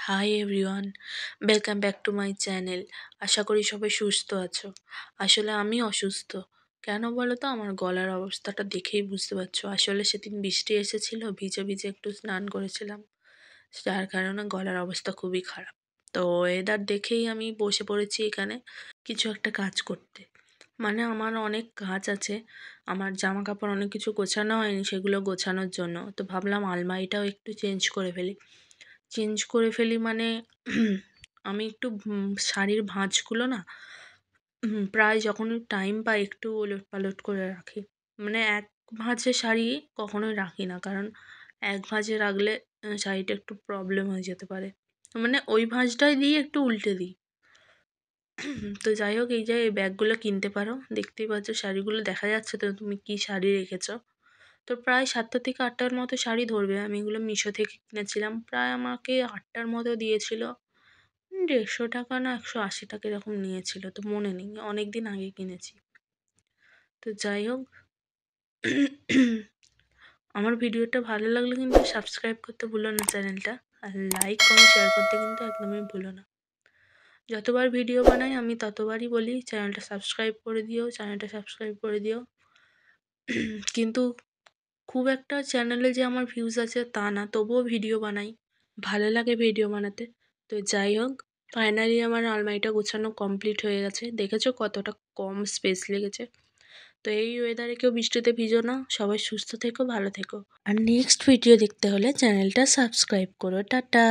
High everyone, welcome back to my channel. আশা করি সবাই সুস্থ আছো। আসলে আমি অসুস্থ। কেন বলো তো? আমার গলার অবস্থাটা দেখেই বুঝতে পারছো। আসলে সেদিন বৃষ্টি এসেছিল, ভিজে ভিজে একটু স্নান করেছিলাম, যার কারণে গলার অবস্থা খুবই খারাপ। তো ওয়েদার দেখেই আমি বসে পড়েছি এখানে কিছু একটা কাজ করতে। মানে আমার অনেক কাজ আছে, আমার জামা কাপড় অনেক কিছু গোছানো হয়নি, সেগুলো গোছানোর জন্য। তো ভাবলাম আলমারিটাও একটু চেঞ্জ করে ফেলি মানে আমি একটু শাড়ির ভাঁজগুলো না প্রায় যখন টাইম পাই একটু ওলটপালট করে রাখি। মানে এক ভাঁজে শাড়ি কখনোই রাখি না, কারণ এক ভাঁজে রাখলে শাড়িটা একটু প্রবলেম হয়ে যেতে পারে। মানে ওই ভাঁজটাই দিয়ে একটু উল্টে দিই। তো যাই হোক, এই যে এই ব্যাগগুলো কিনতে পারো, দেখতেই পাচ্ছ শাড়িগুলো দেখা যাচ্ছে তো তুমি কি শাড়ি রেখেছো। তো প্রায় ৭টা থেকে ৮টার মতো শাড়ি ধরবে। আমি এগুলো মিশো থেকে কিনেছিলাম, প্রায় আমাকে ৮টার মতো দিয়েছিল। ১৫০ টাকা না ১৮০ টাকা এরকম নিয়েছিল, তো মনে নেই, অনেক দিন আগে কিনেছি। তো যাই হোক, আমার ভিডিওটা ভালো লাগলে কিন্তু সাবস্ক্রাইব করতে ভুলো না চ্যানেলটা, আর লাইক কমেন্ট শেয়ার করতে কিন্তু একদমই ভুলো না। যতবার ভিডিও বানাই আমি ততবারই বলি চ্যানেলটা সাবস্ক্রাইব করে দিও, চ্যানেলটা সাবস্ক্রাইব করে দিও। কিন্তু খুব একটা চ্যানেলে যে আমার ভিউজ আছে তা না, তবুও ভিডিও বানাই, ভালো লাগে ভিডিও বানাতে। তো যাই হোক, ফাইনালি আমার আলমারিটা গোছানো কমপ্লিট হয়ে গেছে। দেখেছো কতটা কম স্পেস লেগেছে। তো এই ওয়েদারে কেউ বৃষ্টিতে ভিজো না, সবাই সুস্থ থেকো, ভালো থেকো। আর নেক্সট ভিডিও দেখতে হলে চ্যানেলটা সাবস্ক্রাইব করো। টাটা।